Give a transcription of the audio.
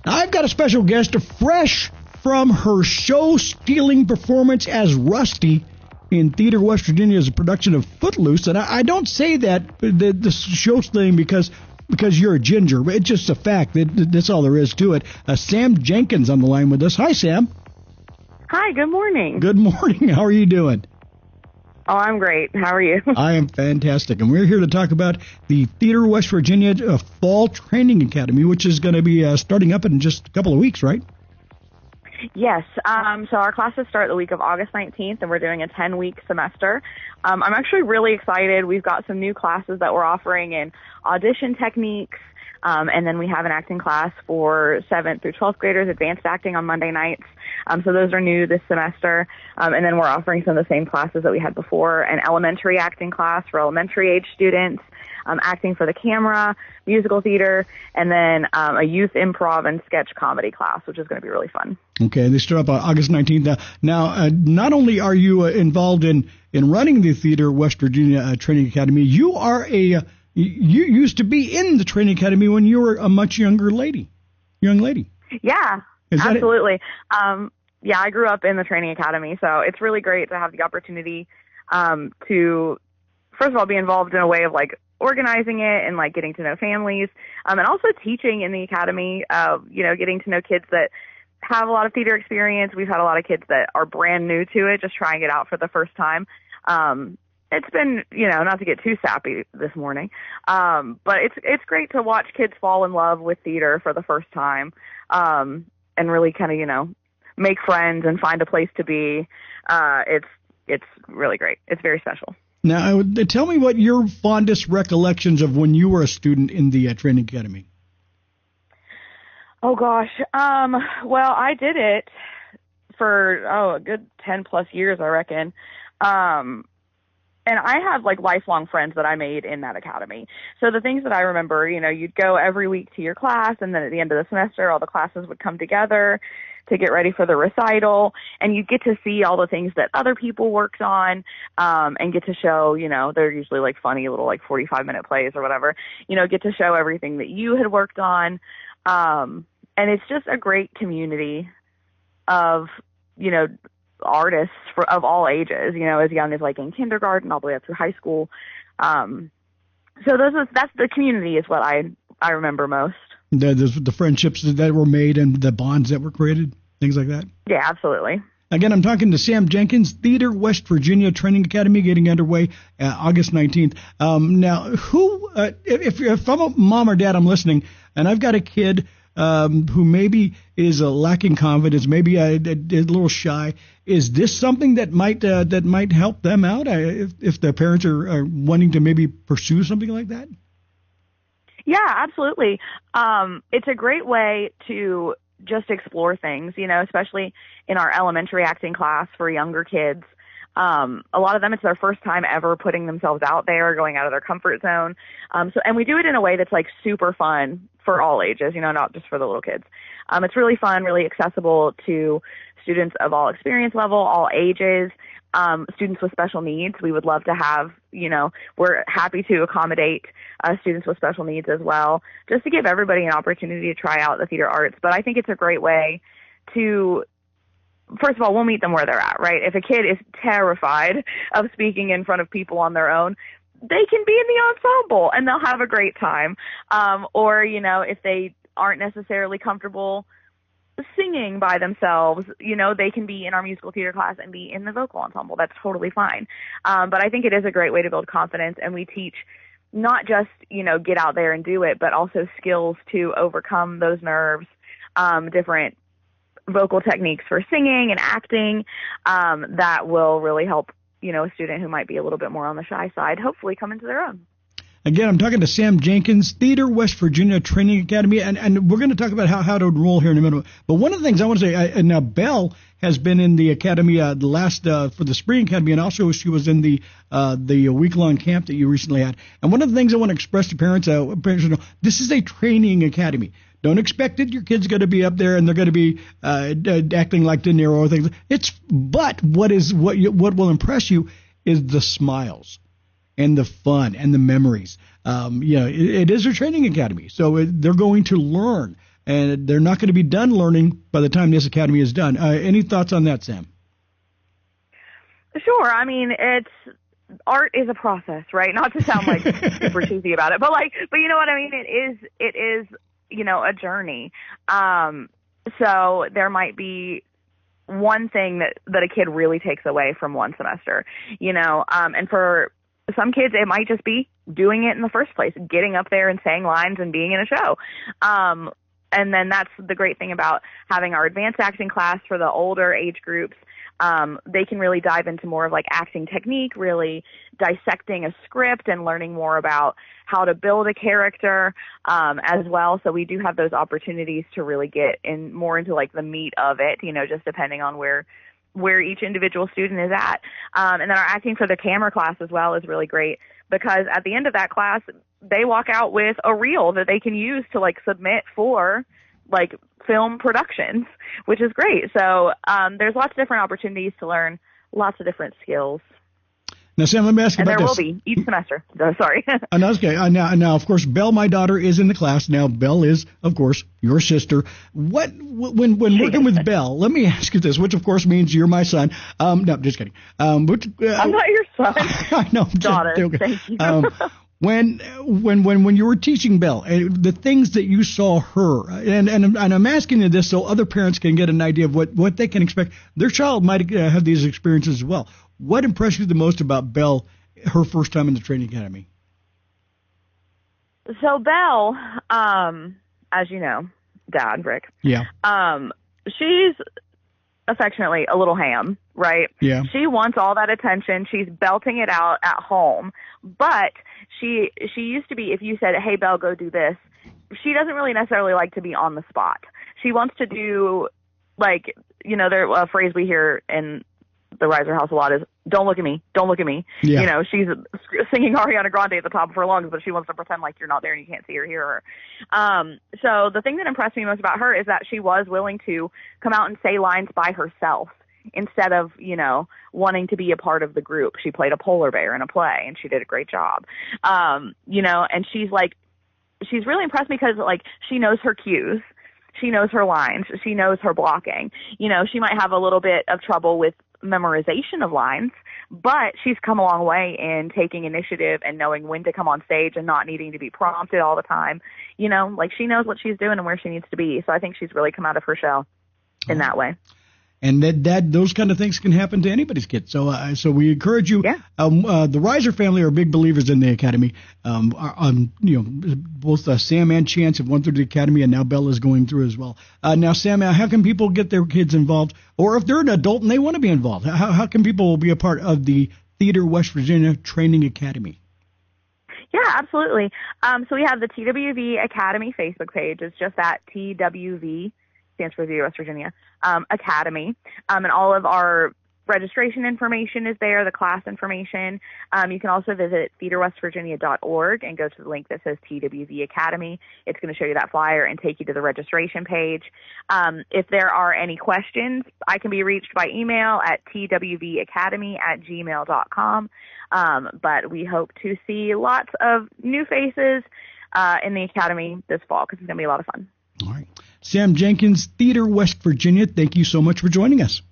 I've got a special guest, fresh from her show-stealing performance as Rusty in Theater West Virginia as a production of Footloose. And I don't say that, the show-stealing, because you're a ginger. It's just a fact. That's all there is to it. Sam Jenkins on the line with us. Hi, Sam. Hi, good morning. Good morning. How are you doing? Oh, I'm great. How are you? I am fantastic. And we're here to talk about the Theater West Virginia Fall Training Academy, which is going to be starting up in just a couple of weeks, right? Yes. So our classes start the week of August 19th, and we're doing a 10-week semester. I'm actually really excited. We've got some new classes that we're offering in audition techniques, and then we have an acting class for 7th through 12th graders, advanced acting on Monday nights. So those are new this semester. And then we're offering some of the same classes that we had before, an elementary acting class for elementary age students, acting for the camera, musical theater, and then a youth improv and sketch comedy class, which is going to be really fun. Okay, they start up on August 19th. Now, not only are you involved in running the Theater West Virginia Training Academy, you used to be in the Training Academy when you were a much young lady. Yeah, absolutely. Yeah, I grew up in the Training Academy, so it's really great to have the opportunity to, first of all, be involved in a way of like organizing it and like getting to know families, and also teaching in the academy, getting to know kids that have a lot of theater experience. We've had a lot of kids that are brand new to it, just trying it out for the first time. It's been, not to get too sappy this morning, but it's great to watch kids fall in love with theater for the first time, and really kind of, make friends and find a place to be. It's really great. It's very special. Now, tell me what your fondest recollections of when you were a student in the Training Academy. Oh, gosh. Well, I did it for, a good 10 plus years, I reckon. And I have like lifelong friends that I made in that academy. So the things that I remember, you'd go every week to your class, and then at the end of the semester, all the classes would come together to get ready for the recital, and you get to see all the things that other people worked on, and get to show, they're usually like funny little like 45-minute plays or whatever, get to show everything that you had worked on. And it's just a great community of, artists of all ages, as young as like in kindergarten all the way up through high school. So that's the community is what I remember most. The friendships that were made and the bonds that were created, things like that. Yeah, absolutely. Again, I'm talking to Sam Jenkins, Theater West Virginia Training Academy, getting underway August 19th. Now, if I'm a mom or dad, I'm listening, and I've got a kid who maybe is lacking confidence, maybe a little shy. Is this something that might help them out if their parents are wanting to maybe pursue something like that? Yeah, absolutely. It's a great way to just explore things, especially in our elementary acting class for younger kids. A lot of them, it's their first time ever putting themselves out there, going out of their comfort zone. And we do it in a way that's like super fun for all ages, not just for the little kids. It's really fun, really accessible to students of all experience level, all ages. Students with special needs, we would love to have, we're happy to accommodate students with special needs as well, just to give everybody an opportunity to try out the theater arts. But I think it's a great way to, first of all, we'll meet them where they're at, right? If a kid is terrified of speaking in front of people on their own, they can be in the ensemble and they'll have a great time. Or, if they aren't necessarily comfortable singing by themselves, they can be in our musical theater class and be in the vocal ensemble. That's totally fine. But I think it is a great way to build confidence, and we teach not just, get out there and do it, but also skills to overcome those nerves, different vocal techniques for singing and acting, that will really help, a student who might be a little bit more on the shy side, hopefully come into their own. Again, I'm talking to Sam Jenkins, Theater West Virginia Training Academy, and we're going to talk about how to enroll here in a minute. But one of the things I want to say, now Belle has been in the academy for the spring academy, and also she was in the week-long camp that you recently had. And one of the things I want to express to parents know, this is a training academy. Don't expect that your kid's going to be up there and they're going to be acting like De Niro or things. But what will impress you is the smiles and the fun and the memories. It is a training academy, so they're going to learn and they're not going to be done learning by the time this academy is done. Any thoughts on that, Sam? Sure. I mean, art is a process, right? Not to sound like super cheesy about it, but you know what I mean? It is, a journey. So there might be one thing that a kid really takes away from one semester, and for some kids, it might just be doing it in the first place, getting up there and saying lines and being in a show. And then that's the great thing about having our advanced acting class for the older age groups. They can really dive into more of like acting technique, really dissecting a script and learning more about how to build a character, as well. So we do have those opportunities to really get in more into like the meat of it, just depending on where each individual student is at. And then our acting for the camera class as well is really great, because at the end of that class, they walk out with a reel that they can use to like submit for like film productions, which is great. So there's lots of different opportunities to learn lots of different skills. Now, Sam, let me ask you about this. And there will be each semester. Sorry. No, okay. Now, of course, Belle, my daughter, is in the class. Now, Belle is, of course, your sister. When working with Belle, let me ask you this, which, of course, means you're my son. No, just kidding. I'm not your son. I know. Daughter. Okay. Thank you. When you were teaching Belle, the things that you saw her, and I'm asking you this so other parents can get an idea of what they can expect. Their child might have these experiences as well. What impressed you the most about Belle, her first time in the training academy? So Belle, as you know, Dad, Rick. Yeah. She's affectionately a little ham, right? Yeah. She wants all that attention. She's belting it out at home, but she used to be, if you said, "Hey, Belle, go do this," she doesn't really necessarily like to be on the spot. She wants to do, like, there's a phrase we hear in the Riser house a lot is, "Don't look at me, don't look at me." Yeah. She's singing Ariana Grande at the top of her lungs, but she wants to pretend like you're not there and you can't see or hear her. So the thing that impressed me most about her is that she was willing to come out and say lines by herself instead of, wanting to be a part of the group. She played a polar bear in a play and she did a great job. And she's really impressed me because, like, she knows her cues. She knows her lines. She knows her blocking. She might have a little bit of trouble with memorization of lines, but she's come a long way in taking initiative and knowing when to come on stage and not needing to be prompted all the time. She knows what she's doing and where she needs to be. So I think she's really come out of her shell in that way. And that those kind of things can happen to anybody's kid. So we encourage you. Yeah. The Riser family are big believers in the academy. Both Sam and Chance have went through the academy, and now Belle is going through as well. Now, Sam, how can people get their kids involved, or if they're an adult and they want to be involved, how can people be a part of the Theater West Virginia Training Academy? Yeah, absolutely. So we have the TWV Academy Facebook page. It's just that TWV. Stands for the West Virginia Academy, and all of our registration information is there, the class information. You can also visit theaterwestvirginia.org and go to the link that says TWV Academy. It's going to show you that flyer and take you to the registration page. If there are any questions, I can be reached by email at twvacademy@gmail.com. But we hope to see lots of new faces in the academy this fall, because it's going to be a lot of fun. All right. Sam Jenkins, Theater West Virginia, thank you so much for joining us.